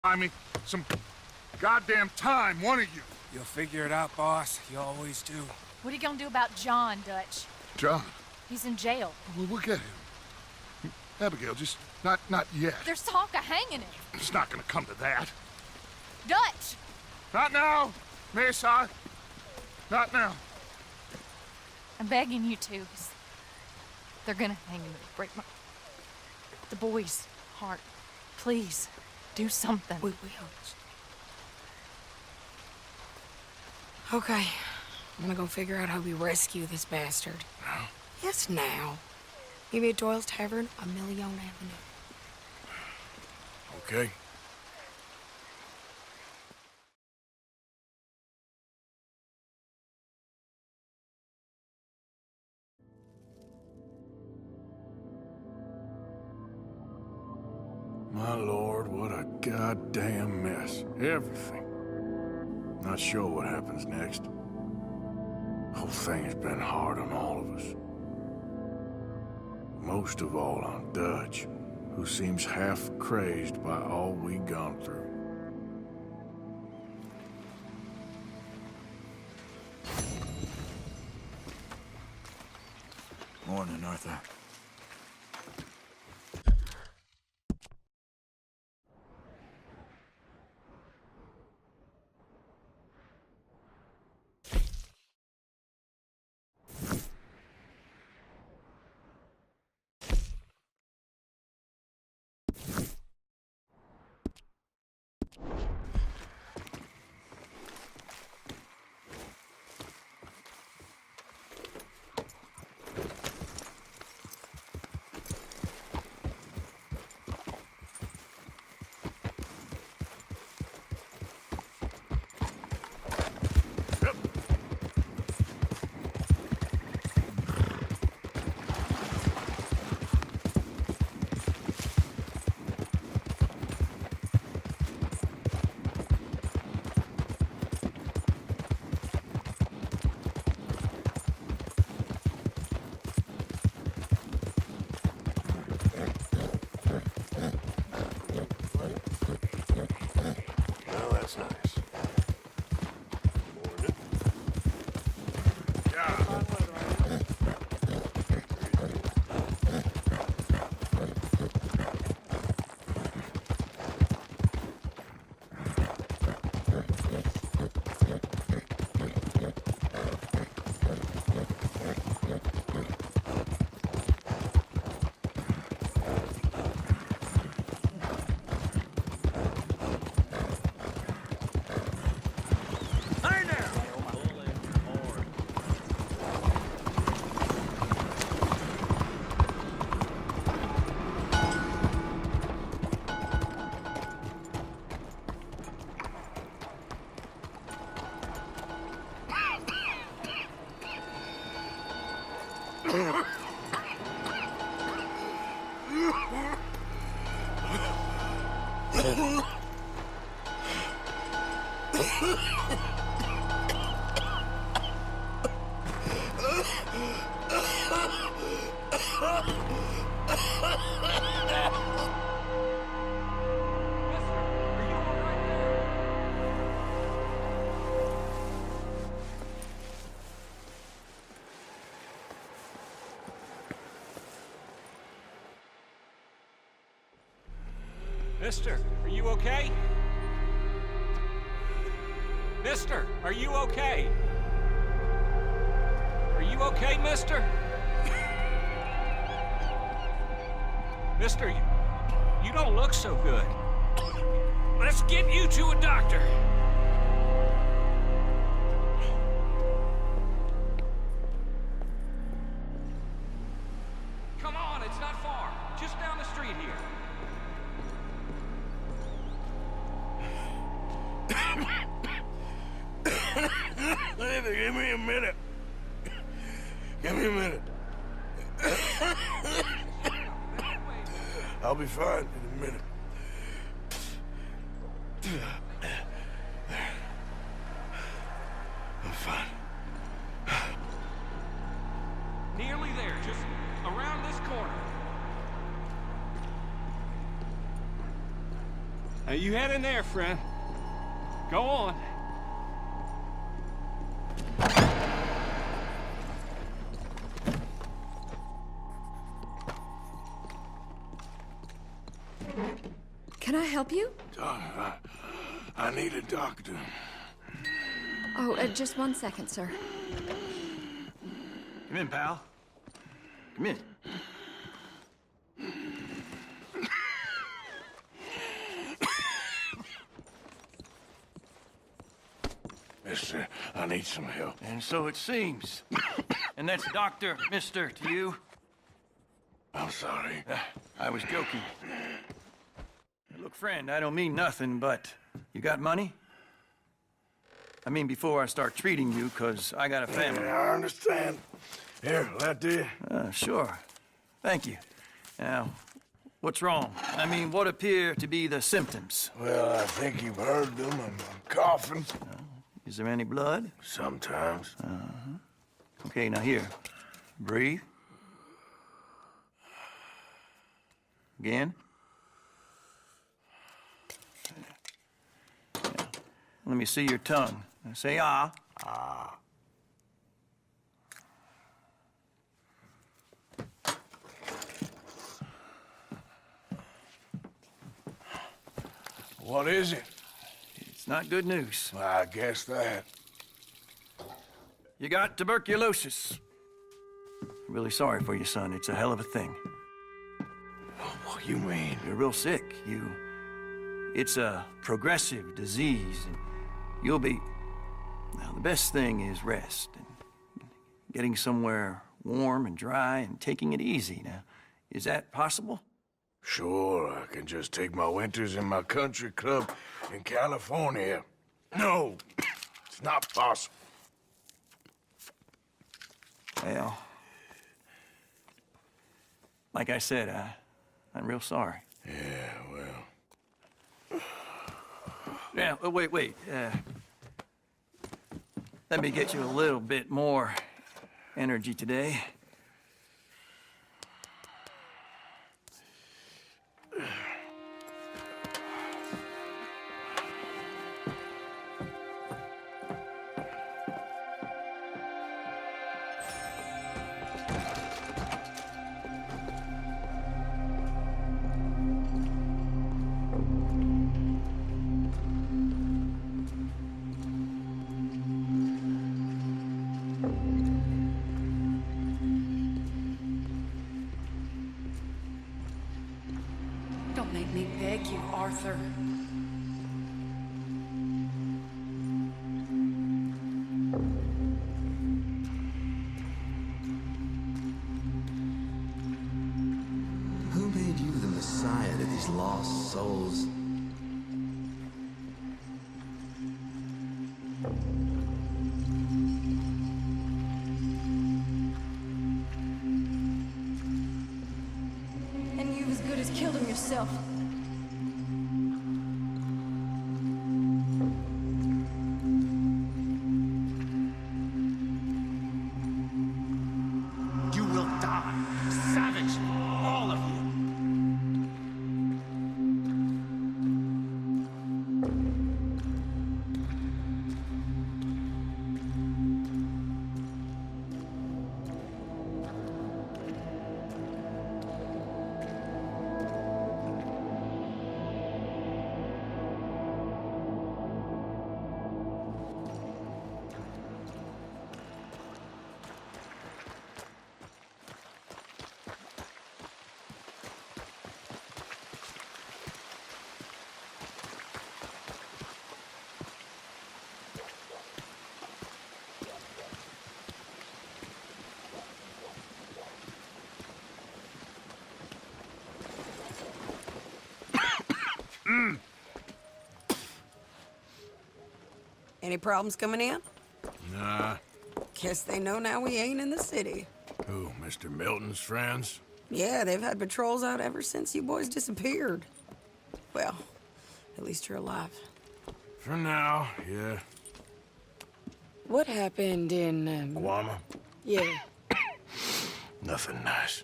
Buy me some goddamn time, one of you. You'll figure it out, boss. You always do. What are you gonna do about John, Dutch? John, He's in jail. we'll get him. Abigail, just not yet. There's talk of hanging him. It's not gonna come to that. Dutch! Not now, Mesa. Not now. I'm begging you to. They're gonna hang him. Break the boy's heart. Please, do something. We will. Okay. I'm gonna go figure out how we rescue this bastard. Now? Yes, now. Maybe at Doyle's Tavern, a Million Avenue. Okay. My lord, what a goddamn mess. Everything. Not sure what happens next. Whole thing has been hard on all of us. Most of all on Dutch, who seems half crazed by all we've gone through. Morning, Arthur. That's nice. Morning. Yeah. Mister, are you okay? Mister, are you okay? Are you okay, mister? Mister, you don't look so good. Let's get you to a doctor. Come on, it's not far. Just down the street here. Give me a minute. Give me a minute. I'll be fine in a minute. I'm fine. Nearly there, just around this corner. Now you head in there, friend. Go on. Can I help you? I need a doctor. Oh, just 1 second, sir. Come in, pal. Come in. Mister, I need some help. And so it seems. And that's Dr. Mister to you? I'm sorry. I was joking. Look, friend, I don't mean nothing, but you got money? I mean, before I start treating you, 'cause I got a family. Yeah, I understand. Here, that do you? Sure. Thank you. Now, what's wrong? I mean, what appear to be the symptoms? Well, I think you've heard them. I'm coughing. Is there any blood? Sometimes. Okay, now here. Breathe. Again. Yeah. Let me see your tongue. Now say ah. Ah. What is it? It's not good news. Well, I guess that. You got tuberculosis. I'm really sorry for you, son. It's a hell of a thing. What you mean? You're real sick. It's a progressive disease, and you'll be... Now, the best thing is rest, and getting somewhere warm and dry, and taking it easy. Now, is that possible? Sure, I can just take my winters in my country club in California. No, it's not possible. Well, like I said, I'm real sorry. Yeah, well... Yeah, wait. Let me get you a little bit more energy today. Don't make me beg you, Arthur. Who made you the messiah to these lost souls? And you've as good as killed him yourself. You will die. Savage. All of you. Any problems coming in? Nah. Guess they know now we ain't in the city. Who, Mr. Milton's friends? Yeah, they've had patrols out ever since you boys disappeared. Well, at least you're alive. For now, yeah. What happened in, Guama? yeah, Nothing nice.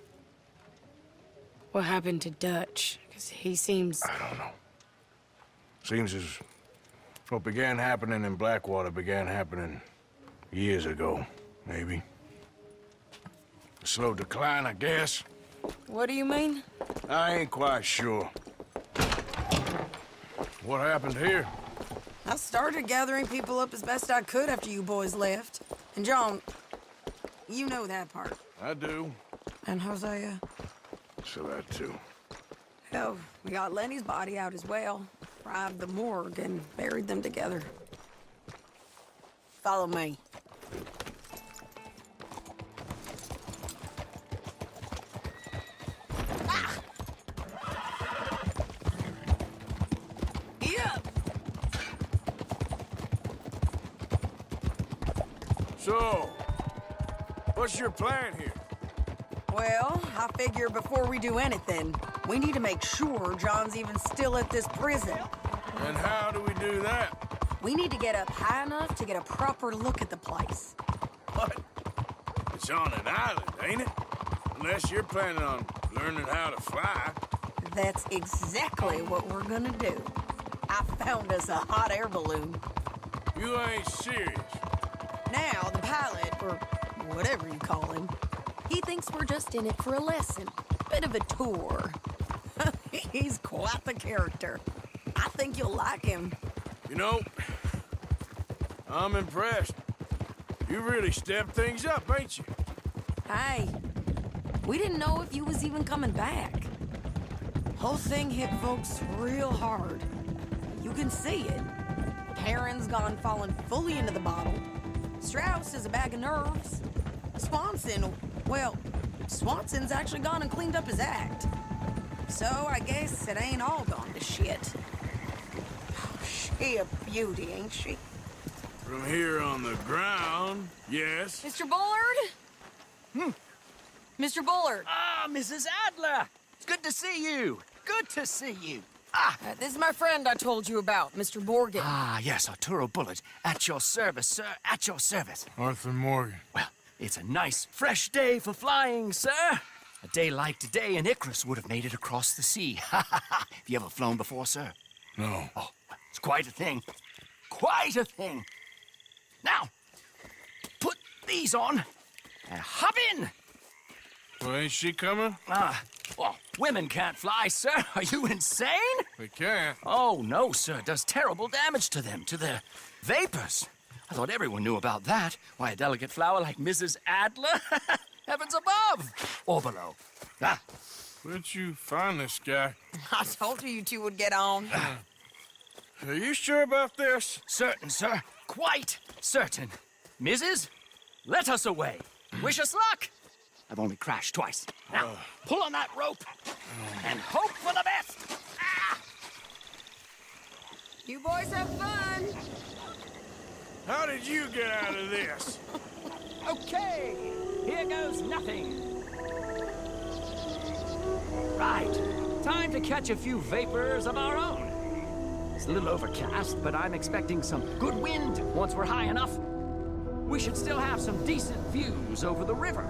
what happened to Dutch? Because he seems... I don't know. Seems as what began happening in Blackwater began happening years ago, maybe. A slow decline, I guess. What do you mean? I ain't quite sure. What happened here? I started gathering people up as best I could after you boys left. And John, you know that part. I do. And Hosea? So that too. Hell, we got Lenny's body out as well. Arrived the morgue and buried them together. Follow me. Ah! Yeah. So, what's your plan here? Well, I figure before we do anything, we need to make sure John's even still at this prison. And how do we do that? We need to get up high enough to get a proper look at the place. What? It's on an island, ain't it? Unless you're planning on learning how to fly. That's exactly what we're gonna do. I found us a hot air balloon. You ain't serious. Now, the pilot, or whatever you call him, he thinks we're just in it for a lesson. Bit of a tour. He's quite the character. I think you'll like him. You know, I'm impressed. You really stepped things up, ain't you? Hey, we didn't know if you was even coming back. Whole thing hit folks real hard. You can see it. Perrin's gone falling fully into the bottle. Strauss is a bag of nerves. Swanson, well, Swanson's actually gone and cleaned up his act. So I guess it ain't all gone to shit. Oh, she a beauty, ain't she? From here on the ground, yes. Mr. Bullard? Mr. Bullard. Ah, Mrs. Adler! It's good to see you. Good to see you. This is my friend I told you about, Mr. Morgan. Ah, yes, Arturo Bullard. At your service, sir. At your service. Arthur Morgan. Well, it's a nice, fresh day for flying, sir. A day like today, an Icarus would have made it across the sea. Have you ever flown before, sir? No. Oh, well, it's quite a thing. Quite a thing. Now, put these on and hop in. Well, ain't she coming? Well, women can't fly, sir. Are you insane? They can't. Oh, no, sir. It does terrible damage to them, to their vapors. I thought everyone knew about that. Why, a delicate flower like Mrs. Adler? Heavens above or below. Where'd you find this guy? I told you two would get on. Are you sure about this? Certain, sir. Quite certain. Mrs., let us away. Wish us luck. I've only crashed twice. Now, pull on that rope and hope for the best. You boys have fun. How did you get out of this? Okay, here goes nothing. Right, time to catch a few vapors of our own. It's a little overcast, but I'm expecting some good wind once we're high enough. We should still have some decent views over the river.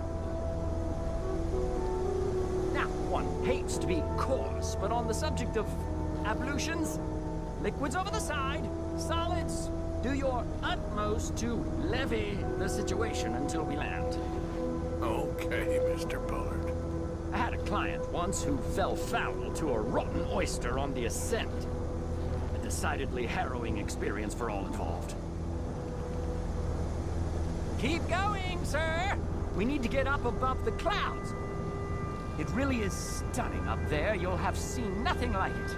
Now, one hates to be coarse, but on the subject of ablutions, liquids over the side, solids, do your utmost to levy the situation until we land. Okay, Mr. Bullard. I had a client once who fell foul to a rotten oyster on the ascent. A decidedly harrowing experience for all involved. Keep going, sir! We need to get up above the clouds. It really is stunning up there. You'll have seen nothing like it.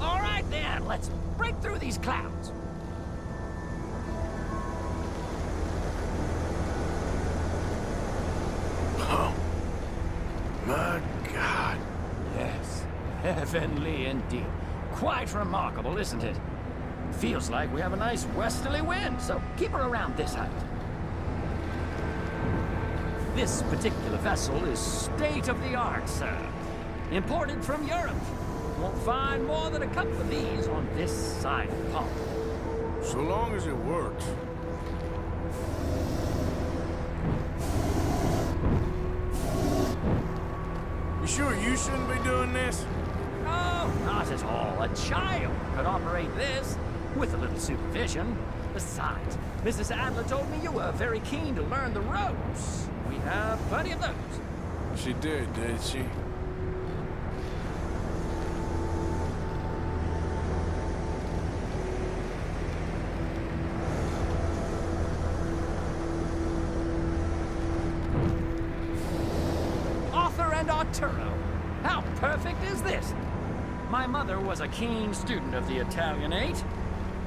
All right, then. Let's break through these clouds. Oh, my God. Yes, heavenly indeed. Quite remarkable, isn't it? Feels like we have a nice westerly wind, so keep her around this height. This particular vessel is state-of-the-art, sir. Imported from Europe. Won't find more than a couple of these on this side of the pond. So long as it works. You sure you shouldn't be doing this? Oh, not at all. A child could operate this with a little supervision. Besides, Mrs. Adler told me you were very keen to learn the ropes. We have plenty of those. She did she? Arthur and Arturo. How perfect is this? My mother was a keen student of the Italianate.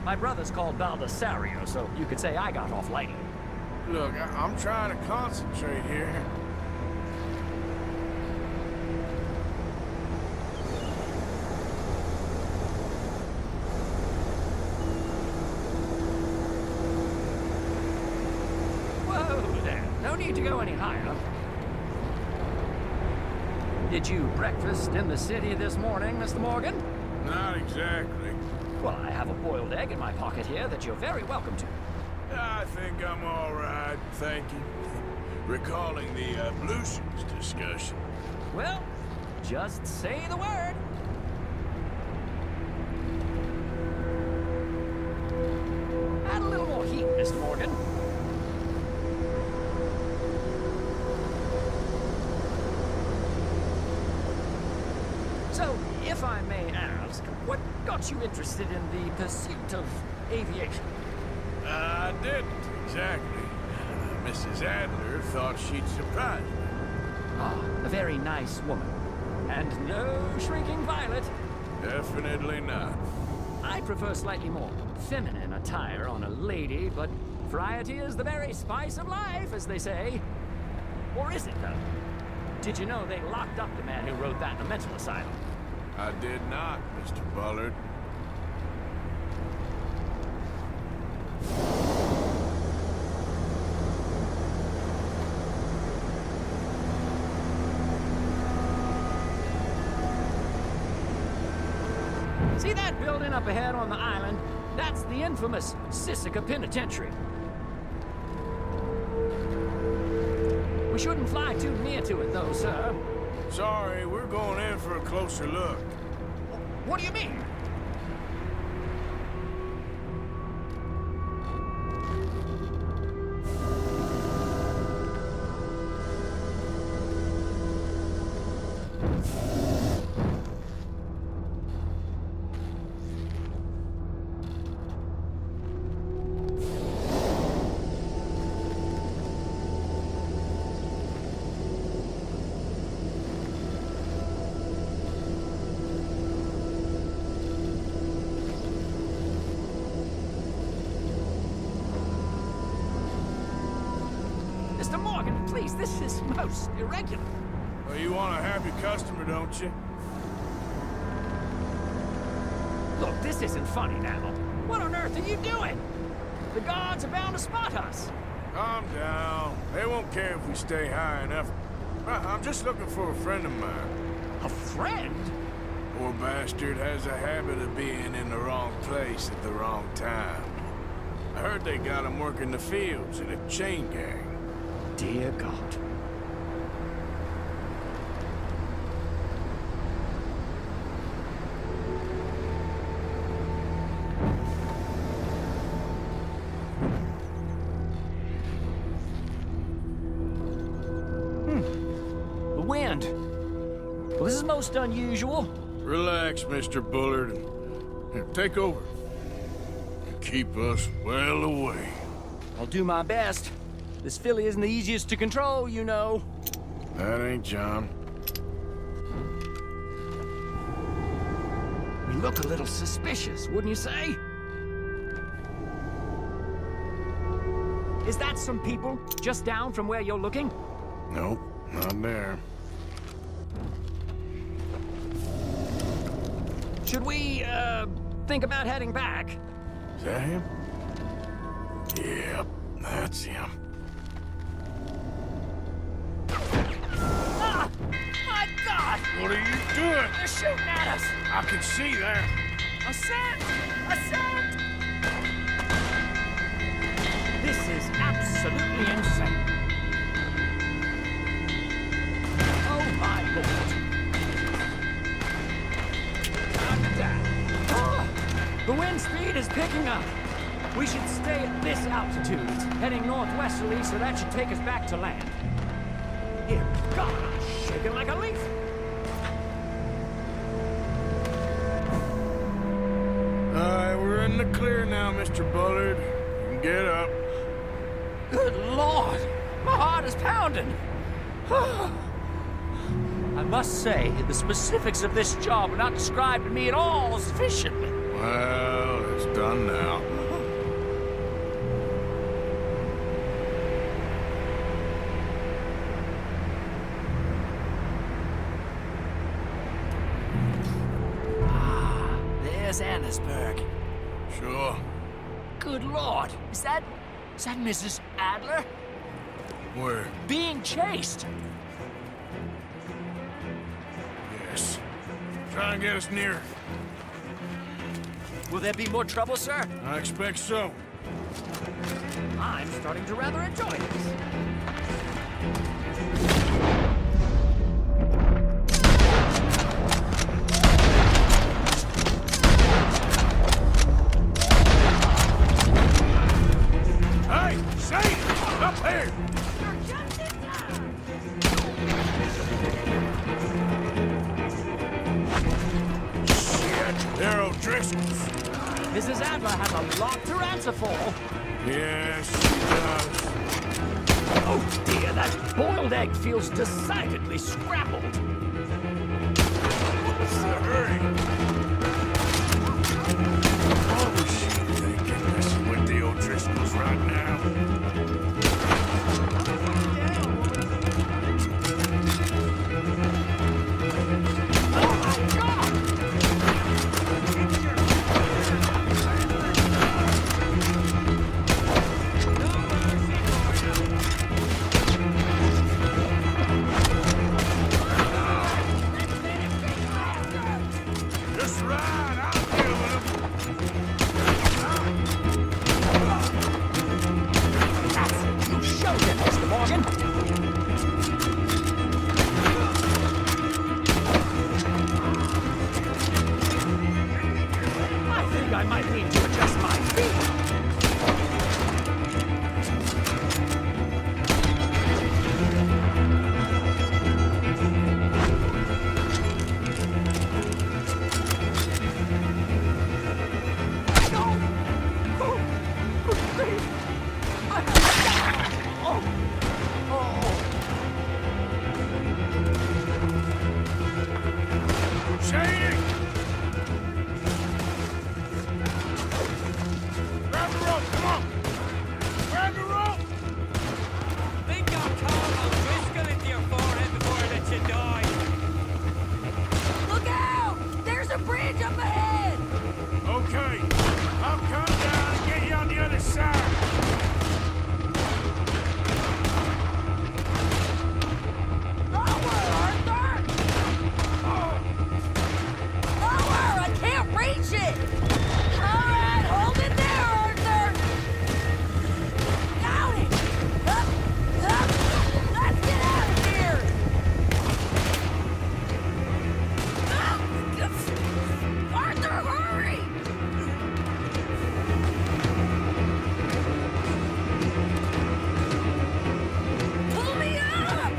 My brother's called Baldessario, so you could say I got off lightly. Look, I'm trying to concentrate here. Whoa there. No need to go any higher. Did you breakfast in the city this morning, Mr. Morgan? Not exactly. Well, I have a boiled egg in my pocket here that you're very welcome to. I think I'm all right, thank you. Recalling the ablutions discussion. Well, just say the word. Add a little more heat, Mr. Morgan. So, if I may ask, what got you interested in the pursuit of aviation? I didn't, exactly. Mrs. Adler thought she'd surprise me. Ah, a very nice woman. And no shrinking violet. Definitely not. I prefer slightly more feminine attire on a lady, but variety is the very spice of life, as they say. Or is it, though? Did you know they locked up the man who wrote that in a mental asylum? I did not, Mr. Bullard. See that building up ahead on the island? That's the infamous Sisika Penitentiary. We shouldn't fly too near to it, though, sir. Sorry, we're going in for a closer look. What do you mean? Mr. Morgan, please, this is most irregular. Well, you want a happy customer, don't you? Look, this isn't funny now. What on earth are you doing? The guards are bound to spot us. Calm down. They won't care if we stay high enough. I'm just looking for a friend of mine. A friend? Poor bastard has a habit of being in the wrong place at the wrong time. I heard they got him working the fields in a chain gang. Dear God. The wind. Well, this is most unusual. Relax, Mr. Bullard. Here, take over. And keep us well away. I'll do my best. This filly isn't the easiest to control, you know. That ain't John. We look a little suspicious, wouldn't you say? Is that some people just down from where you're looking? Nope, not there. Should we, think about heading back? Is that him? Yep, that's him. Ah! My God! What are you doing? They're shooting at us! I can see that. A scent! A scent! me insane. Oh my lord. Time to die. Ah, the wind speed is picking up. We should stay at this altitude. It's heading northwesterly, so that should take us back to land. Dear God, I'm shaking like a leaf. Alright, we're in the clear now, Mr. Bullard. You can get up. Good Lord! My heart is pounding! I must say, the specifics of this job are not described to me at all sufficiently. Well, it's done now. There's Annesburg. Sure. Good Lord! Is that Mrs. Adler? Where? Being chased! Yes. Try and get us near. Will there be more trouble, sir? I expect so. I'm starting to rather enjoy this. Hey, Shane! Up here! Shit, they're O'Driscoll's. Mrs. Adler has a lot to answer for. Yes, she does. Oh dear, that boiled egg feels decidedly scrambled. What's the hurry? What was she thinking, messing with the O'Driscolls right now? Just right, I'll deal with him. You showed him, Mr. Morgan. I think I might need to adjust my feet. Shady! Grab the rope, come on! Grab the rope! Think I'll call O'Driscoll into your forehead before I let you die. Look out! There's a bridge up ahead! Okay, I'll come down and get you on the other side. Lower, Arthur! Lower! I can't reach it! All right, hold it there, Arthur! Got it! Up! Up! Let's get out of here! Arthur, hurry! Pull me up!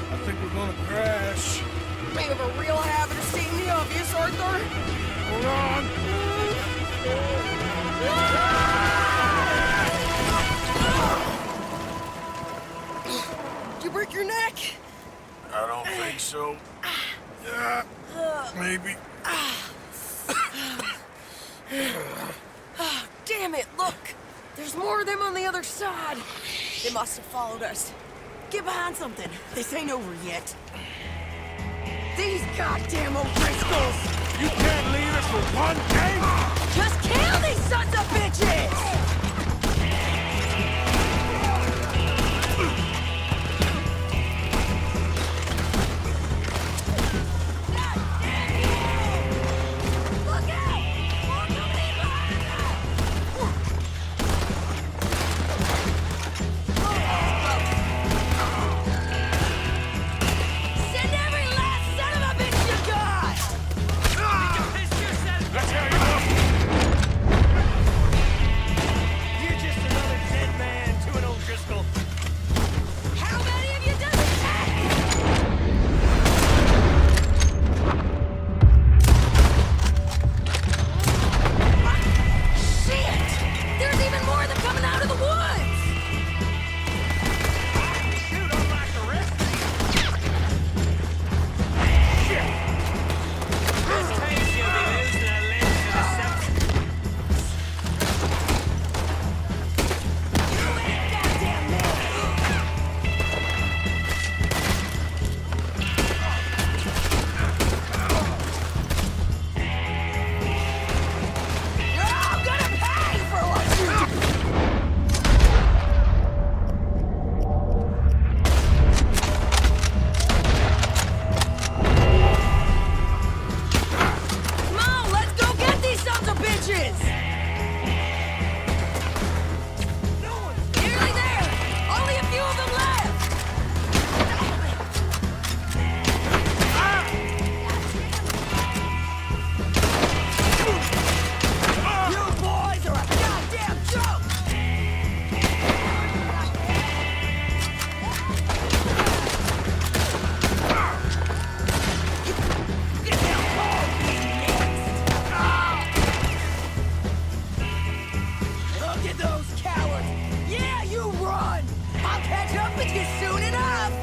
I think we're gonna crash. We have a real habit of stating the obvious, Arthur. Hold on. Did you break your neck? I don't think so. Maybe. Damn it, look! There's more of them on the other side. They must have followed us. Get behind something. This ain't over yet. These goddamn O'Driscolls! You can't leave us for one day? Just kill these sons of bitches! I'll catch up with you soon enough!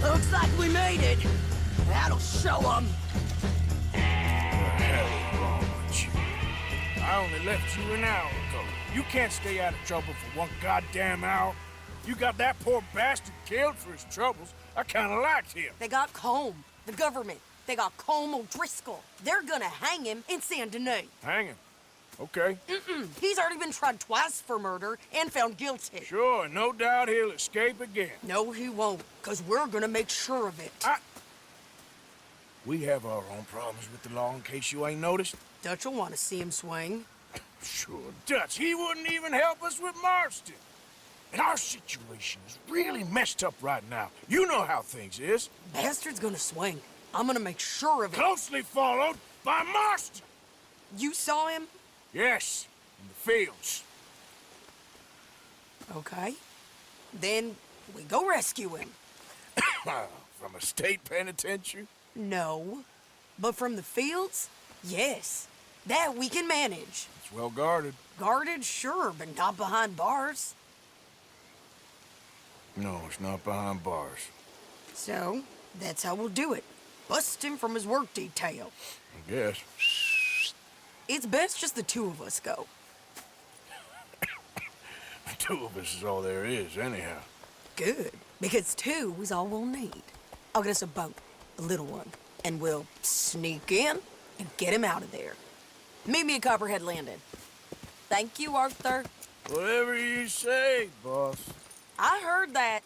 Looks like we made it. That'll show 'em. What the hell is wrong with you? I only left you an hour ago. You can't stay out of trouble for one goddamn hour. You got that poor bastard killed for his troubles. I kinda liked him. They got Colm, the government. They got Colm O'Driscoll. They're gonna hang him in Saint Denis. Hang him. Okay. He's already been tried twice for murder and found guilty. Sure, no doubt he'll escape again. No, he won't, because we're gonna make sure of it. We have our own problems with the law in case you ain't noticed. Dutch will want to see him swing. Sure, Dutch, he wouldn't even help us with Marston. And our situation is really messed up right now. You know how things is. Bastard's gonna swing. I'm gonna make sure of it. Closely followed by Marston. You saw him? Yes, in the fields. Okay. Then we go rescue him. From a state penitentiary? No. But from the fields? Yes. That we can manage. It's well guarded. Guarded, sure, but not behind bars. No, it's not behind bars. So, that's how we'll do it. Bust him from his work detail. I guess. It's best just the two of us go. The two of us is all there is, anyhow. Good, because two is all we'll need. I'll get us a boat, a little one, and we'll sneak in and get him out of there. Meet me at Copperhead Landing. Thank you, Arthur. Whatever you say, boss. I heard that.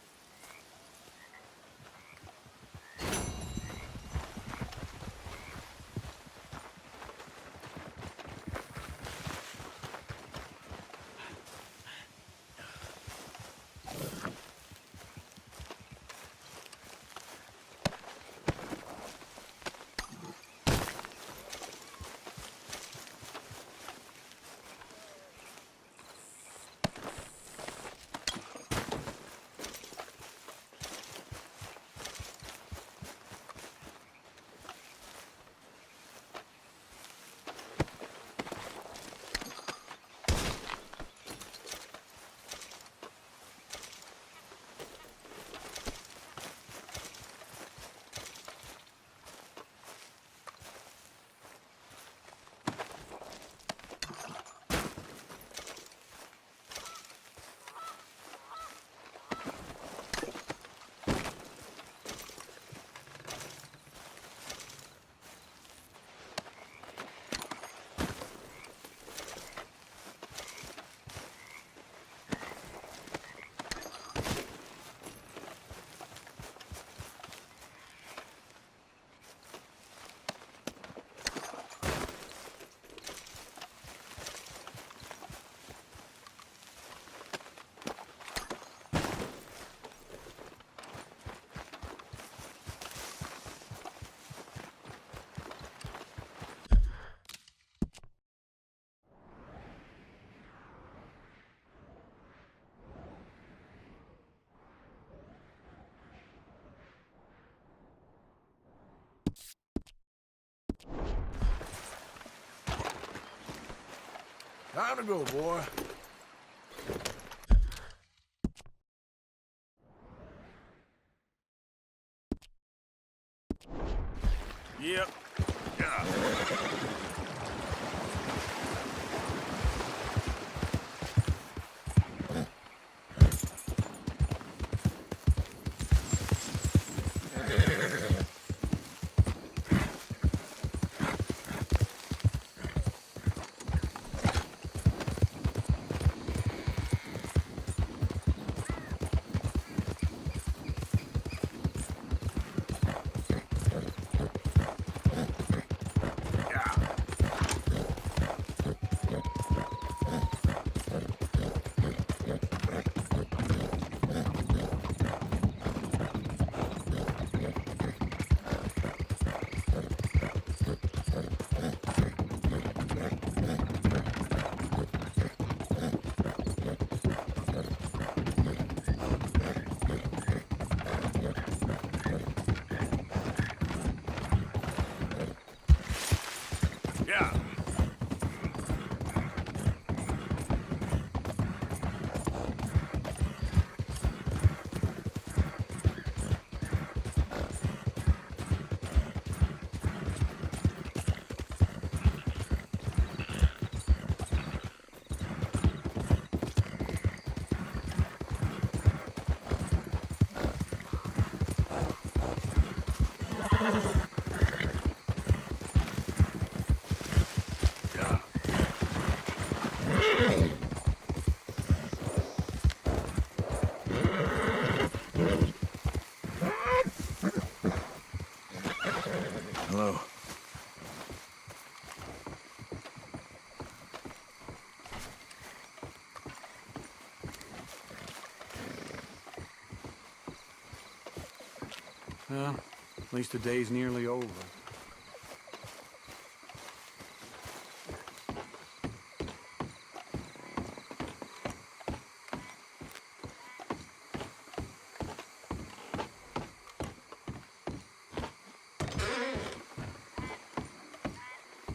Time to go, boy. Yep. Yeah. Yeah. Hello. Well, at least the day's nearly over.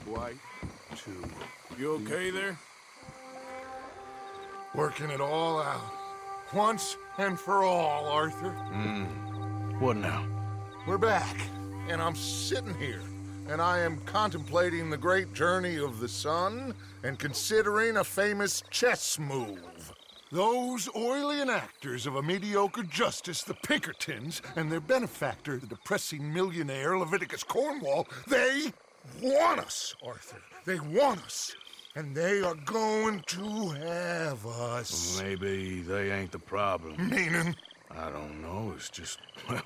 White 2. You okay there? Working it all out. Once and for all, Arthur. What now? We're back, and I'm sitting here, and I am contemplating the great journey of the sun and considering a famous chess move. Those oily enactors of a mediocre justice, the Pinkertons, and their benefactor, the depressing millionaire Leviticus Cornwall, they want us, Arthur. They want us. And they are going to have us. Maybe they ain't the problem. Meaning? I don't know. It's just, well,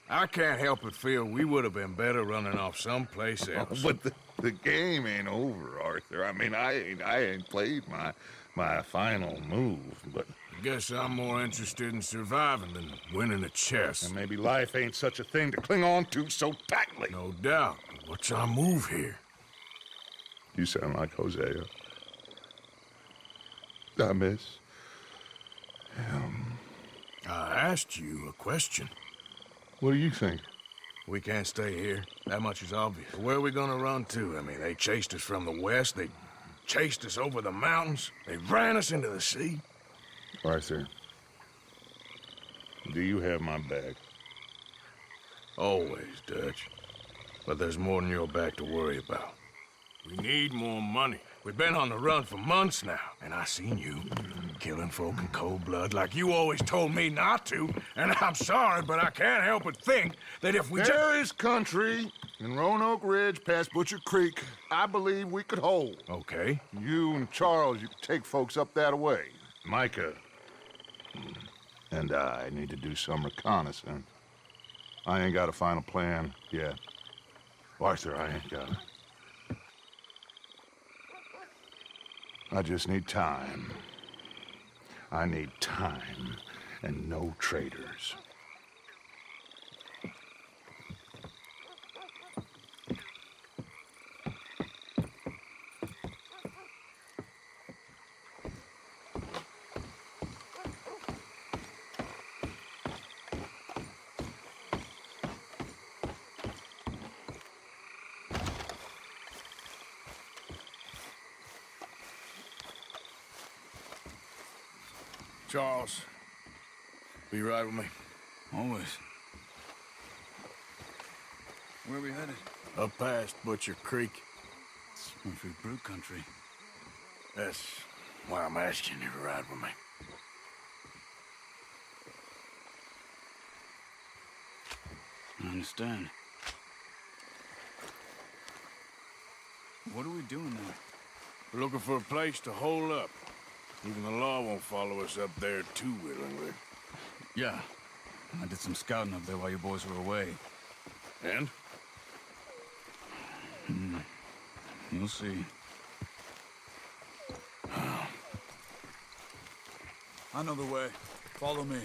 I can't help but feel we would have been better running off someplace else. But the game ain't over, Arthur. I mean, I ain't played my final move, but... I guess I'm more interested in surviving than winning a chess. And maybe life ain't such a thing to cling on to so tightly. No doubt. What's our move here? You sound like Hosea. I miss him. I asked you a question. What do you think? We can't stay here. That much is obvious. Where are we gonna run to? I mean, they chased us from the west. They chased us over the mountains. They ran us into the sea. Arthur, do you have my back? Always, Dutch. But there's more than your back to worry about. We need more money. We've been on the run for months now, and I seen you killing folk in cold blood like you always told me not to, and I'm sorry, but I can't help but think that if we There is country in Roanoke Ridge past Butcher Creek I believe we could hold. Okay. You and Charles, you could take folks up that way. Micah and I need to do some reconnaissance. I ain't got a final plan yet. Arthur, I ain't got it. I just need time. I need time and no traitors. Charles, be right with me. Always. Where are we headed? Up past Butcher Creek. Smurfy Brew Country. That's why I'm asking you to ride with me. I understand. What are we doing there? We're looking for a place to hole up. Even the law won't follow us up there too willingly. Yeah. I did some scouting up there while you boys were away. And? You'll see. I know the way. Follow me.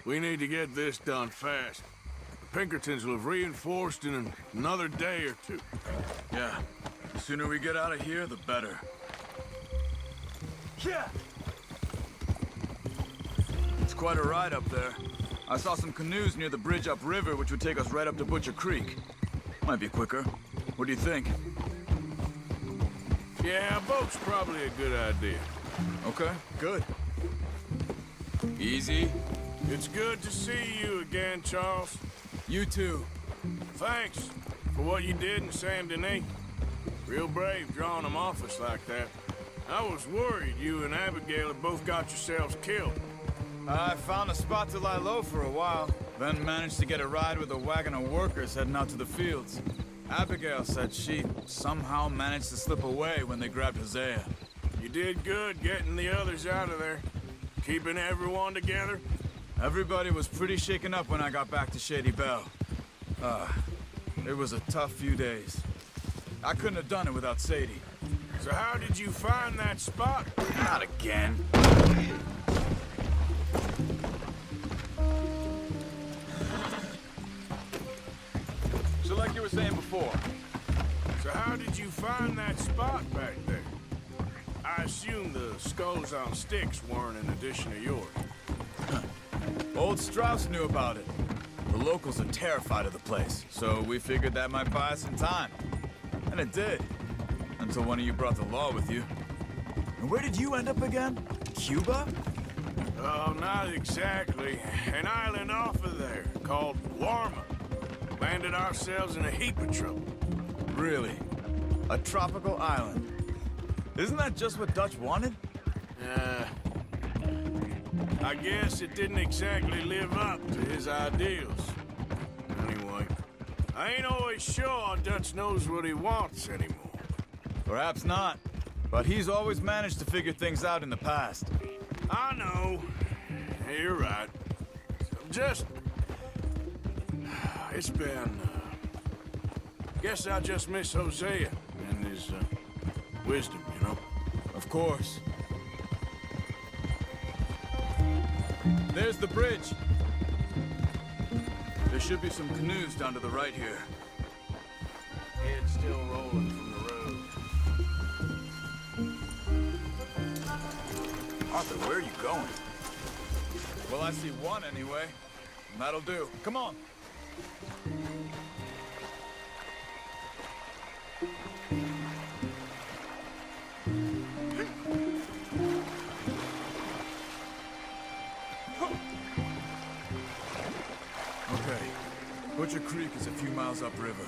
We need to get this done fast. The Pinkertons will have reinforced in another day or two. Yeah. The sooner we get out of here, the better. Yeah! It's quite a ride up there. I saw some canoes near the bridge upriver, which would take us right up to Butcher Creek. Might be quicker. What do you think? Yeah, a boat's probably a good idea. Okay, good. Easy. It's good to see you again, Charles. You too. Thanks for what you did in Saint Denis. Real brave drawing them off us like that. I was worried you and Abigail had both got yourselves killed. I found a spot to lie low for a while, then managed to get a ride with a wagon of workers heading out to the fields. Abigail said she somehow managed to slip away when they grabbed Hosea. You did good getting the others out of there. Keeping everyone together. Everybody was pretty shaken up when I got back to Shady Belle. It was a tough few days. I couldn't have done it without Sadie. So how did you find that spot? Not again. So like you were saying before. So how did you find that spot back there? I assume the skulls on sticks weren't an addition of yours. Old Strauss knew about it. The locals are terrified of the place, so we figured that might buy us some time. And it did. Until one of you brought the law with you. And where did you end up again? Cuba? Oh, not exactly. An island off of there called Warma. Landed ourselves in a heap of trouble. Really? A tropical island? Isn't that just what Dutch wanted? I guess it didn't exactly live up to his ideals. Anyway, I ain't always sure Dutch knows what he wants anymore. Perhaps not. But he's always managed to figure things out in the past. I know. You're right. Just... It's been... Guess I just miss Hosea and his wisdom, you know? Of course. There's the bridge. There should be some canoes down to the right here. Head still rolling from the road. Arthur, where are you going? Well, I see one anyway. That'll do. Come on. Okay. Butcher Creek is a few miles upriver.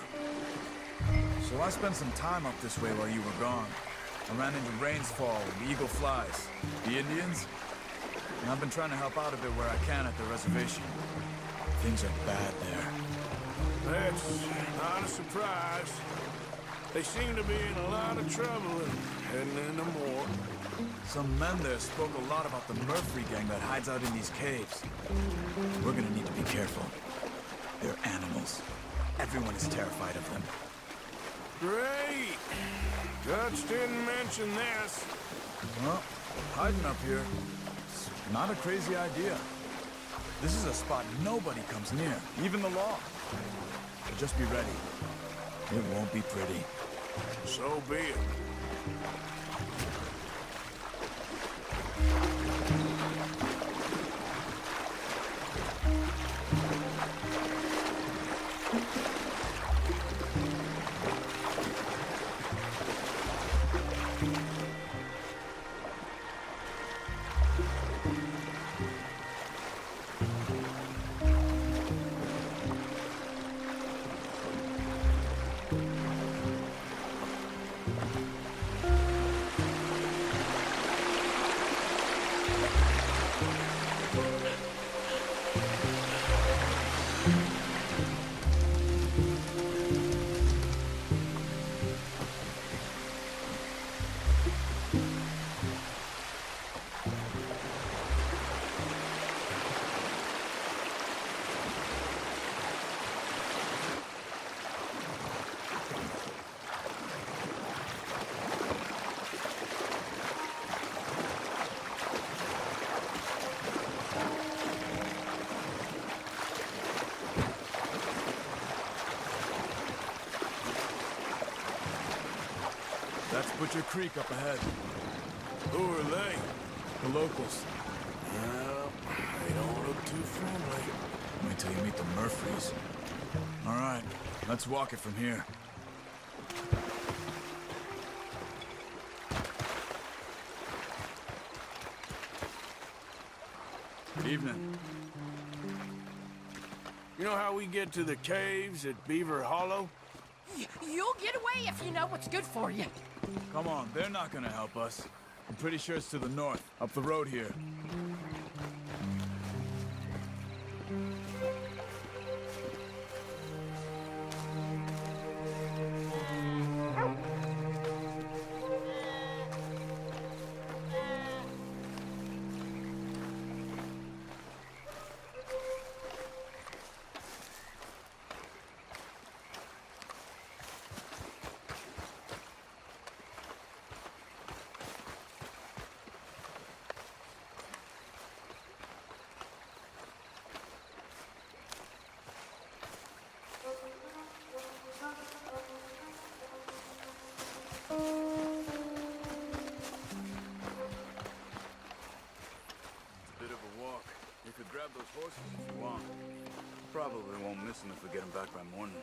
So I spent some time up this way while you were gone. I ran into Rainsfall and Eagle Flies. The Indians? And I've been trying to help out a bit where I can at the reservation. Things are bad there. That's not a surprise. They seem to be in a lot of trouble and heading into more. Some men there spoke a lot about the Murphy gang that hides out in these caves. We're gonna need to be careful. They're animals. Everyone is terrified of them. Great! Dutch didn't mention this. Well, hiding up here, it's not a crazy idea. This is a spot nobody comes near, even the law. But just be ready. It won't be pretty. So be it. That's Butcher Creek up ahead. Who are they? The locals. Well, they don't look too friendly. Wait till you meet the Murphys. All right, let's walk it from here. Good evening. You know how we get to the caves at Beaver Hollow? You'll get away if you know what's good for you. Come on, they're not gonna help us. I'm pretty sure it's to the north, up the road here. Grab those horses if you want. Probably won't miss them if we get them back by morning.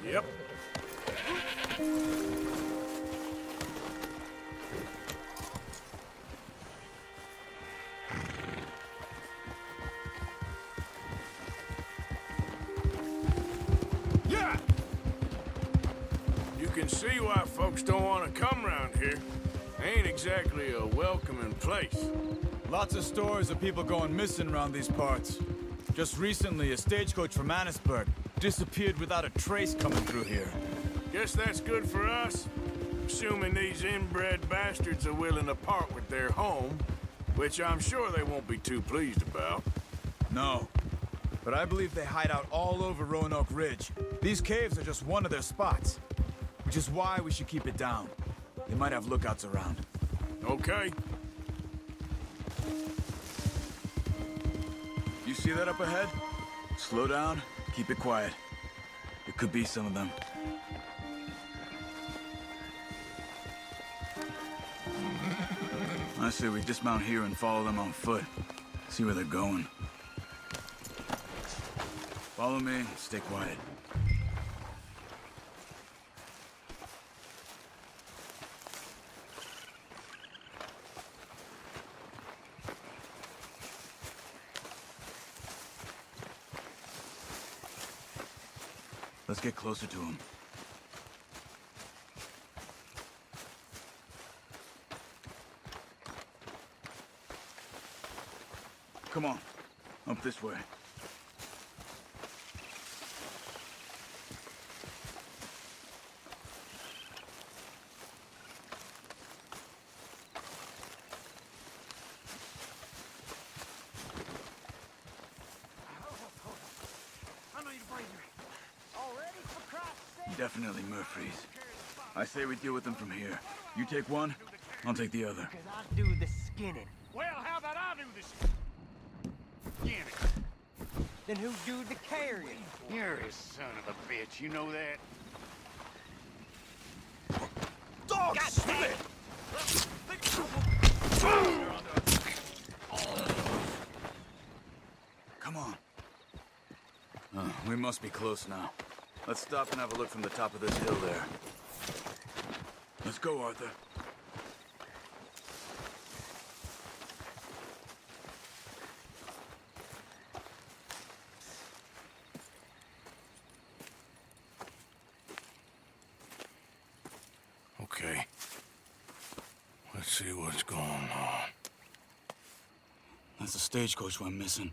Yep. Yeah! You can see why folks don't want to come around here. Ain't exactly a welcoming place. Lots of stories of people going missing around these parts. Just recently, a stagecoach from Annisburg disappeared without a trace coming through here. Guess that's good for us. Assuming these inbred bastards are willing to part with their home, which I'm sure they won't be too pleased about. No. But I believe they hide out all over Roanoke Ridge. These caves are just one of their spots. Which is why we should keep it down. They might have lookouts around. Okay. You see that up ahead? Slow down, keep it quiet. It could be some of them. I say we dismount here and follow them on foot. See where they're going. Follow me, stay quiet. Let's get closer to him. Come on, up this way. Definitely Murphy's. I say we deal with them from here. You take one, I'll take the other. Because I do the skinning. Well, how about I do this? Then who do the carrying? You're a son of a bitch, you know that? Dog spit! Come on. We must be close now. Let's stop and have a look from the top of this hill there. Let's go, Arthur. Okay. Let's see what's going on. That's the stagecoach went missing.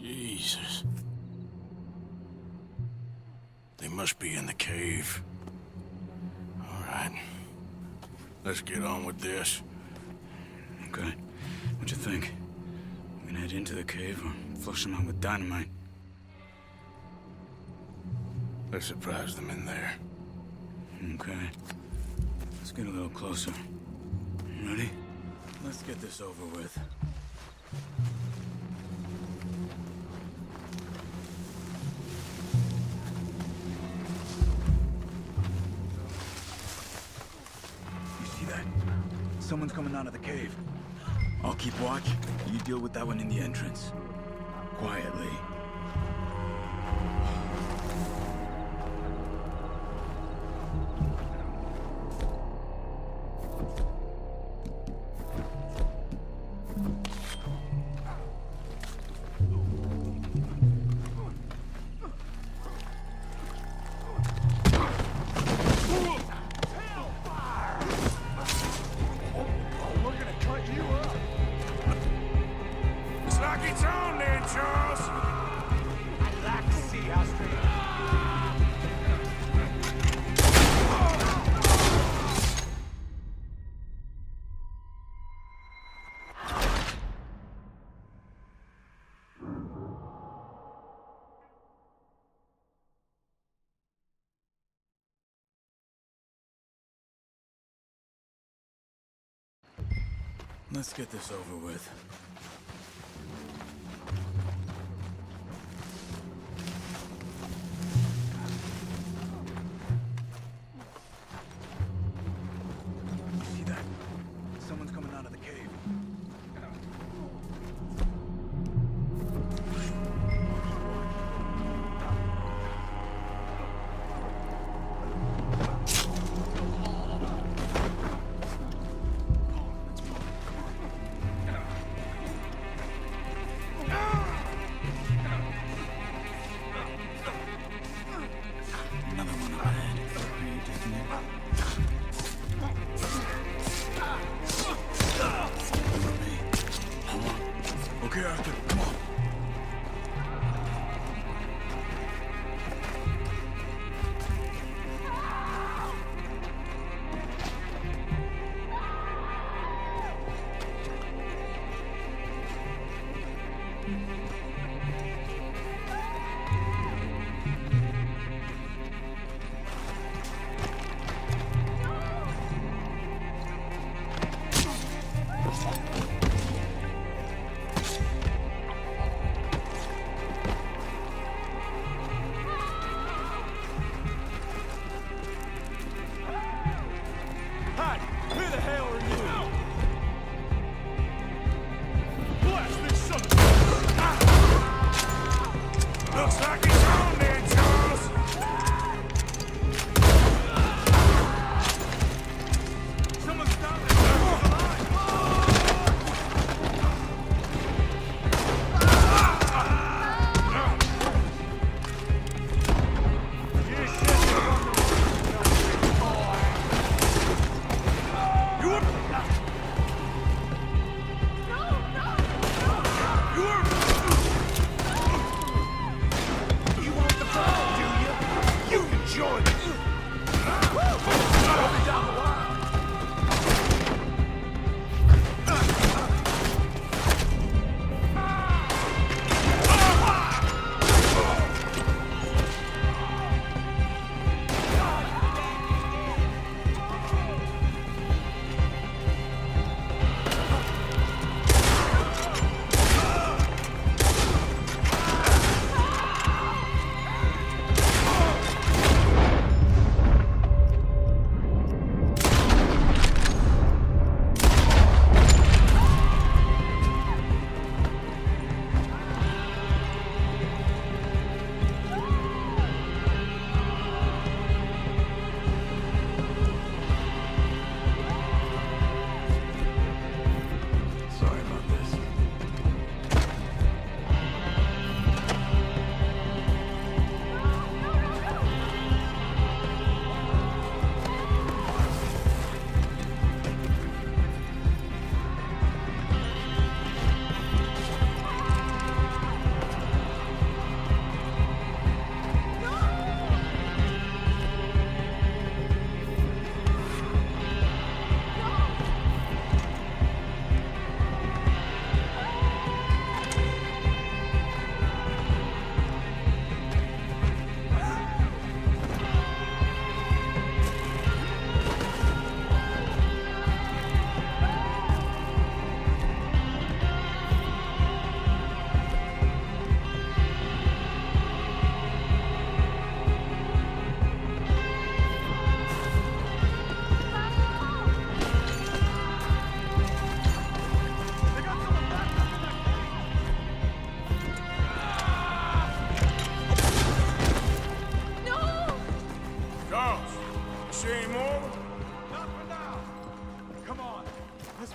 Jesus. They must be in the cave. All right. Let's get on with this. Okay. What you think? We can head into the cave or flush them out with dynamite? Let's surprise them in there. Okay. Let's get a little closer. Ready? Let's get this over with. Someone's coming out of the cave. I'll keep watch. You deal with that one in the entrance. Quietly. man, Charles? I'd like to see how straight. Let's get this over with. See that? Someone's coming out of the cave. Okay, Arthur, come on.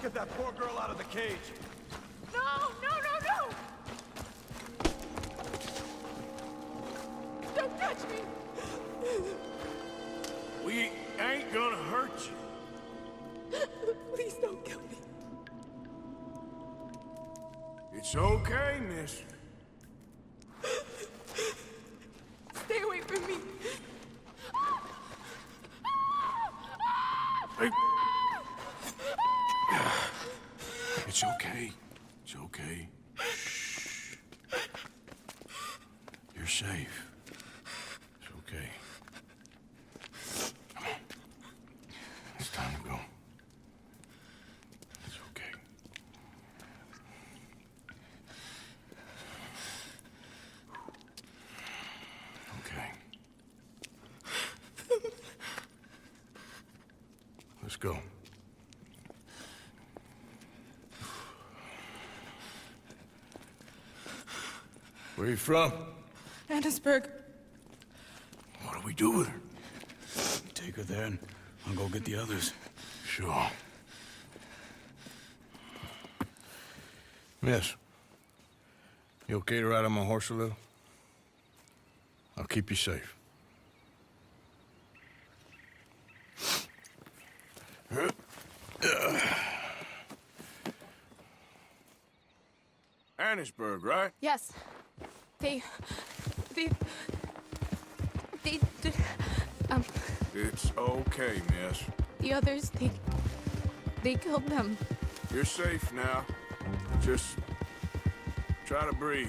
get that poor girl out of the cage. No, no, no, no! Don't touch me! We ain't gonna hurt you. Please don't kill me. It's okay, miss. okay. Shh. You're safe. It's okay. Come on. It's time to go. It's okay. Okay. Let's go. Where you from? Annisburg. What do we do with her? Take her there and I'll go get the others. Sure. Miss, you okay to ride on my horse a little? I'll keep you safe. Annisburg, right? Yes. They, It's okay, miss. the others, they killed them. You're safe now. Just try to breathe.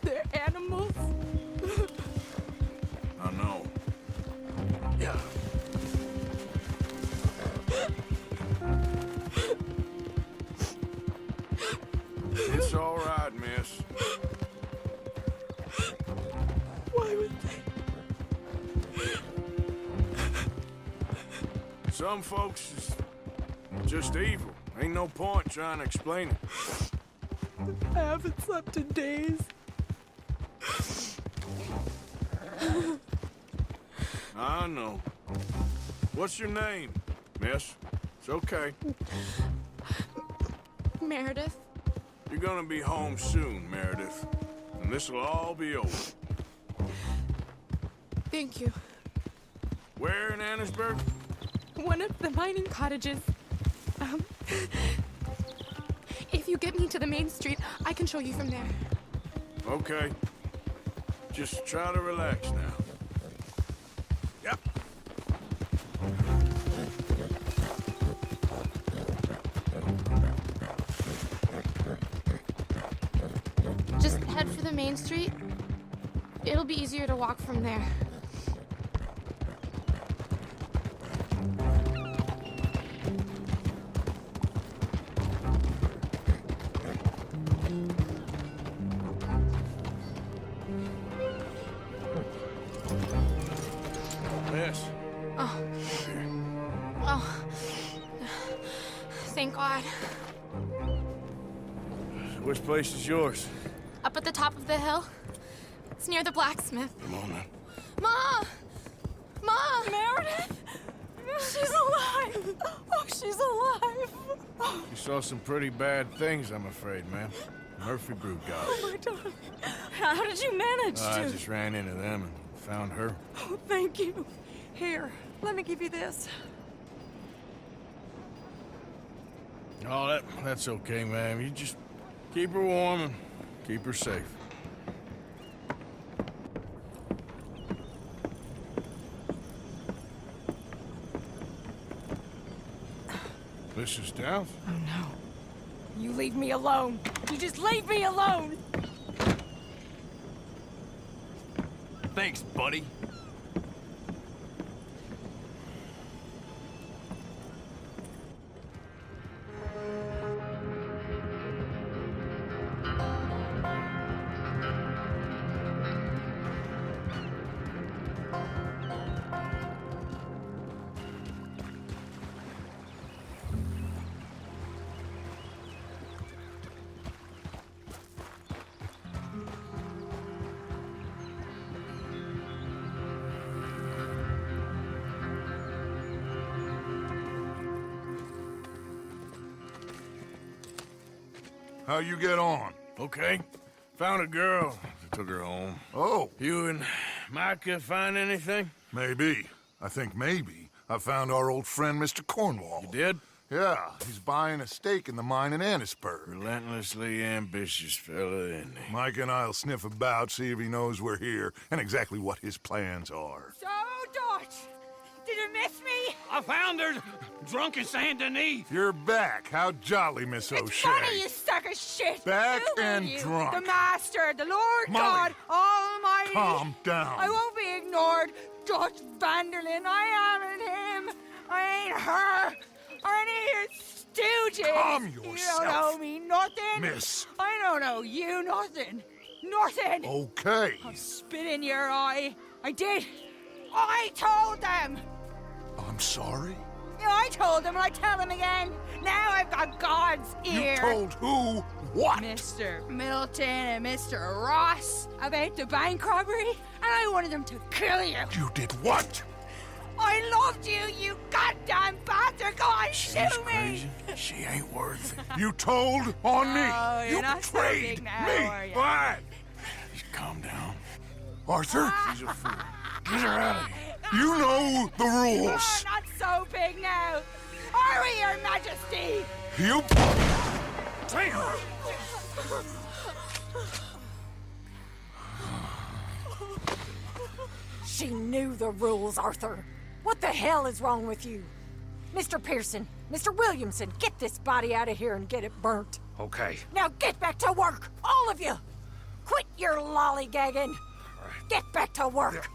They're animals. I know. Yeah. It's all right, miss. Why would they? Some folks is just evil. Ain't no point trying to explain it. I haven't slept in days. I know. What's your name, miss? It's okay. Meredith. You're gonna be home soon, Meredith. And this'll all be over. Thank you. Where in Annisburg? One of the mining cottages. If you get me to the main street, I can show you from there. Okay. Just try to relax now. Yep. Just head for the main street. It'll be easier to walk from there. Yes. Oh. Oh. Thank God. Which place is yours? Up at the top of the hill. It's near the blacksmith. Come on now. Ma! Ma! Meredith! She's alive! Oh, she's alive! You saw some pretty bad things, I'm afraid, ma'am. Murphy Brood got Oh, my darling. How did you manage to? I just ran into them and found her. Oh, thank you. Here, let me give you this. Oh, that's okay, ma'am. You just keep her warm and keep her safe. Mrs. Downs? Oh, no. You leave me alone. You just leave me alone. Thanks, buddy. How you get on? Okay. Found a girl. Took her home. Oh. You and Micah find anything? Maybe. I think maybe. I found our old friend, Mr. Cornwall. You did? Yeah, he's buying a stake in the mine in Annisburg. Relentlessly ambitious fella, isn't he? Mike and I'll sniff about, see if he knows we're here, and exactly what his plans are. So, Dutch, did you miss me? I found her drunk in Saint Denis. You're back. How jolly, Miss O'Shea. Funny, you suck of shit. Back Who and are you? drunk. The Master, the Lord Molly, God Almighty. calm down. I won't be ignored. Dutch Vanderlyn, I am him. I ain't her. Or any of your stooges. Calm You yourself. don't know me nothing. Miss. I don't know you nothing. Nothing. Okay. I'll spit in your eye. I did. I told them. I'm sorry? Yeah, I told them and I tell them again. Now I've got God's ear. You told who what? Mr. Milton and Mr. Ross about the bank robbery, and I wanted them to kill you. You did what? I loved you, you goddamn bastard! Go on, shoot me! She ain't worth it. You told on me. Oh, you're You not so betrayed big now, me. are you? Fine. Calm down. Arthur? She's a fool. Get her out of here. You know the rules. Oh, not so big now. Are we, Your Majesty? You... She knew the rules, Arthur. What the hell is wrong with you? Mr. Pearson, Mr. Williamson, get this body out of here and get it burnt. Okay. Now get back to work, all of you! Quit your lollygagging! Get back to work!